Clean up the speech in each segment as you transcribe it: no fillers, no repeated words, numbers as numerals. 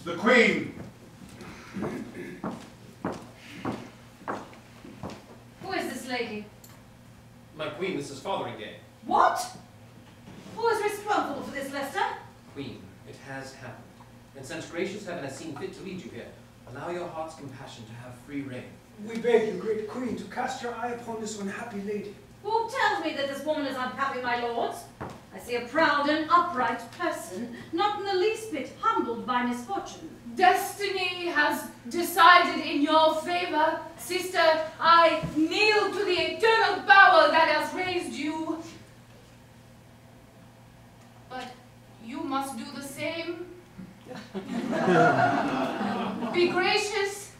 The Queen! Who is this lady? My Queen, this is Fotheringay. What? Who is responsible for this, Lester? Queen, it has happened. And since gracious heaven has seen fit to lead you here, allow your heart's compassion to have free rein. We beg you, great Queen, to cast your eye upon this unhappy lady. Who tells me that this woman is unhappy, my lords? I see a proud and upright person, not in the least bit humbled by misfortune. Destiny has decided in your favor. Sister, I kneel to the eternal power that has raised you. But you must do the same. Be gracious.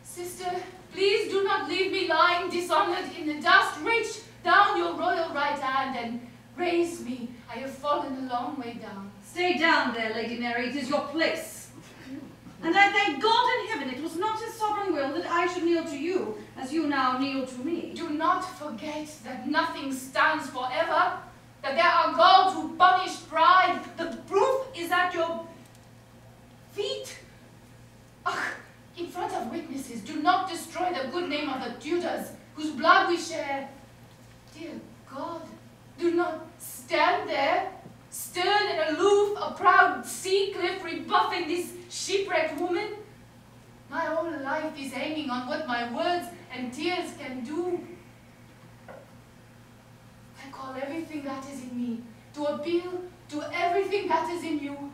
Sister, please do not leave me lying dishonored in the dust. Reach down your royal right hand and raise me. I have fallen a long way down. Stay down there, Lady Mary. It is your place. And I thank God in heaven it was not his sovereign will that I should kneel to you, as you now kneel to me. Do not forget that nothing stands forever, that there are gods who punish pride. The proof is at your feet. Ugh, in front of witnesses, do not destroy the good name of the Tudors, whose blood we share. Dear God, do not stand there, stern and aloof, a proud sea cliff rebuffing this shipwrecked woman. My whole life is hanging on what my words and tears can do. I call everything that is in me to appeal to everything that is in you.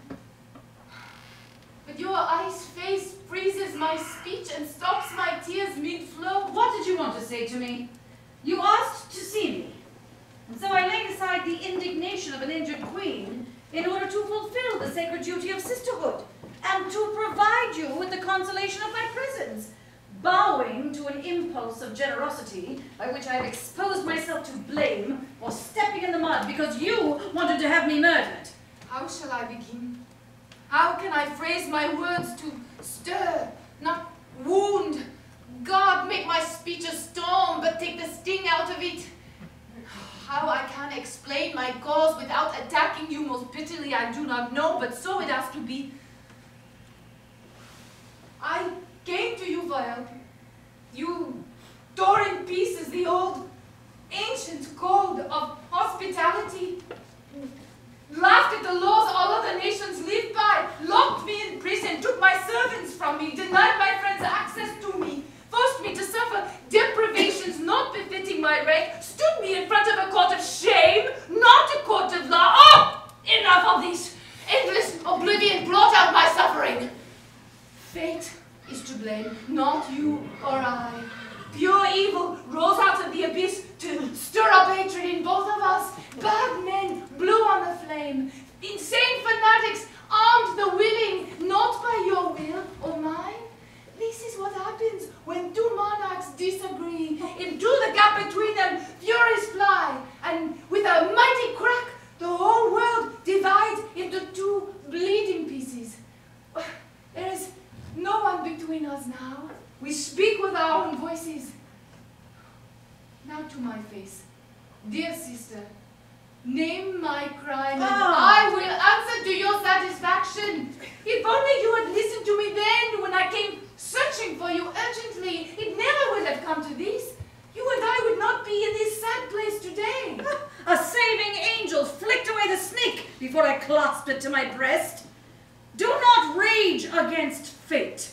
But your ice face freezes my speech and stops my tears mid-flow. What did you want to say to me? You asked to see me. And so I laid aside the indignation of an injured queen in order to fulfill the sacred duty of sisterhood and to provide you with the consolation of my presence, bowing to an impulse of generosity by which I have exposed myself to blame for stepping in the mud because you wanted to have me murdered. How shall I begin? How can I phrase my words to stir, not wound? God, make my speech a storm, but take the sting out of it. How I can explain my cause without attacking you most bitterly, I do not know, but so it has to be. I came to you for help. You tore in pieces the old, ancient code of hospitality, laughed at the laws all other nations live by, locked me in prison, took my servants from me, denied my friends access to me, forced me to suffer deprivations not befitting my rank, stood me in front of a court of shame, not a court of law. Oh! Enough of these! Endless oblivion, blot out my suffering. Fate is to blame, not you or I. Pure evil rose out of the abyss to stir up hatred in both of us. Bad men blew on the flame. Insane fanatics armed the willing, not by your will or mine. This is what happens when two monarchs disagree. Into the gap between them, furies fly, and with a mighty crack, the whole world divides into two bleeding pieces. There is no one between us now. We speak with our own voices. Now to my face. Dear sister, name my crime and I will answer to your satisfaction. If only you had listened to me then when I came searching for you urgently, it never would have come to this. You and I would not be in this sad place today. A saving angel flicked away the snake before I clasped it to my breast. Do not rage against fate.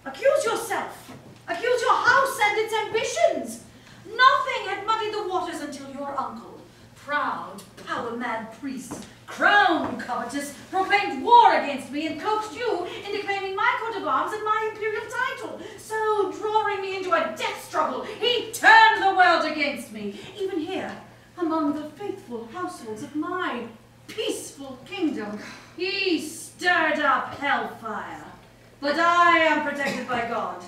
Accuse yourself. Accuse your house and its ambitions. Nothing had muddied the waters until your uncle, proud, power-mad priest, crown-covetous, proclaimed war against me and coaxed you into claiming my coat of arms and my imperial title. So, drawing me into a death struggle, he turned the world against me. Even here, among the faithful households of my peaceful kingdom, he stirred up hellfire. But I am protected by God.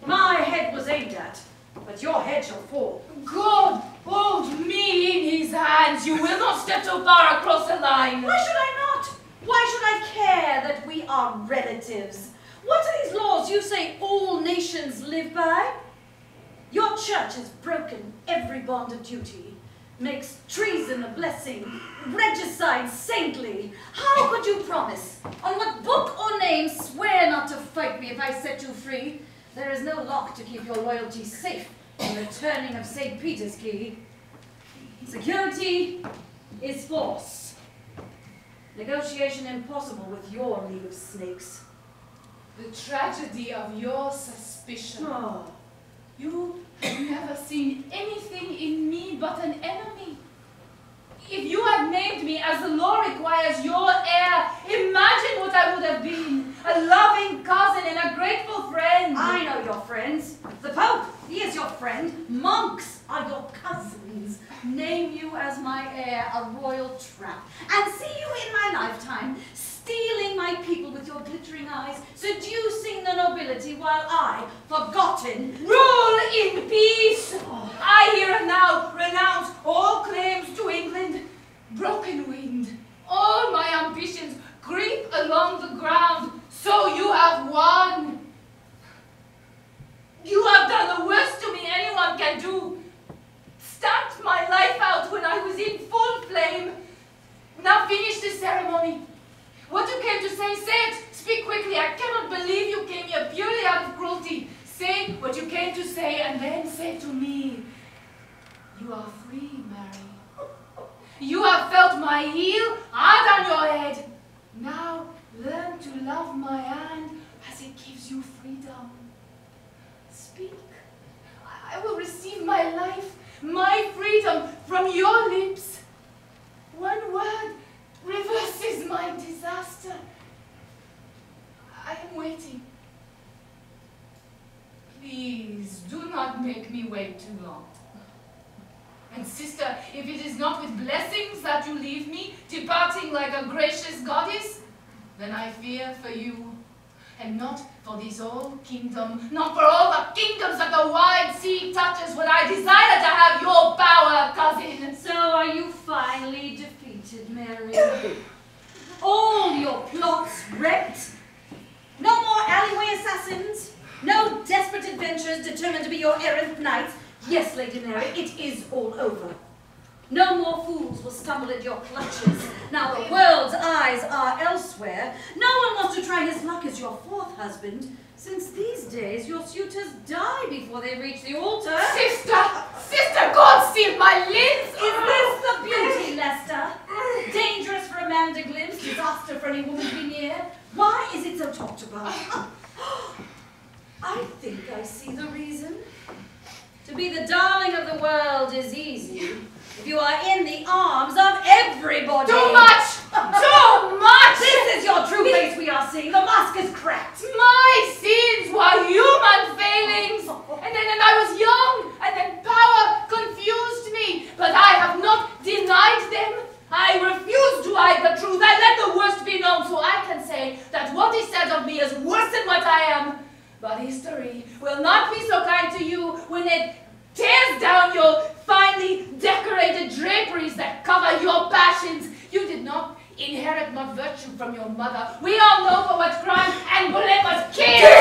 My head was aimed at, but your head shall fall. God, hold me in his hands. You will not step so far across the line. Why should I not? Why should I care that we are relatives? What are these laws you say all nations live by? Your church has broken every bond of duty, makes treason a blessing, regicide saintly. How could you promise, on what book or name, set you free, there is no lock to keep your loyalty safe in the turning of St. Peter's key. Security is force. Negotiation impossible with your League of Snakes. The tragedy of your suspicion. Oh. You have never seen anything in me but an enemy. If you had named me as the law requires your heir, imagine what I would have been. A loving cousin and a grateful friend. I know your friends. The Pope, he is your friend. Monks are your cousins. Name you as my heir, a royal trap. And see you in my lifetime, stealing my people with your glittering eyes, seducing the nobility while I, forgotten, rule in peace. I here and now renounce all claims to England. Broken winged, all my ambitions creep along the ground, so you have won. You have done the worst to me anyone can do. Stamped my life out when I was in full flame. Now finish the ceremony. What you came to say, say it. Speak quickly. I cannot believe you came here purely out of cruelty. Say what you came to say and then say to me, you are free, Mary. You have felt my heel hard on your head. Now learn to love my hand as it gives you freedom. Speak. I will receive my life, my freedom from your lips. One word reverses my disaster. I am waiting. Please do not make me wait too long. And sister, if it is not with blessings that you leave me, departing like a gracious goddess, then I fear for you, and not for this whole kingdom, not for all the kingdoms that the wide sea touches when I desire to have your power, cousin. So are you finally defeated, Mary? All your plots wrecked? No more alleyway assassins? No desperate adventurers determined to be your errant knights? Yes, Lady Mary, it is all over. No more fools will stumble at your clutches. Now the world's eyes are elsewhere. No one wants to try his luck as your fourth husband, since these days your suitors die before they reach the altar. Sister! Sister, God seal my limbs! Is this the beauty, Lester? Dangerous for a man to glimpse, disaster for any woman to be near. Why is it so talked about? I think I see the reason. To be the darling of the world is easy if you are in the arms of everybody. Too much! Too much! This is your true face we are seeing. The mask is cracked. My sins were human failings. And then I was young, and then power confused me. But I have not denied them. I refuse to hide the truth. I let the worst be known, so I can say that what is said of me is worse than what I am. But history will not be so kind to you when it tears down your finely decorated draperies that cover your passions. You did not inherit much virtue from your mother. We all know for what crime and blame was killed.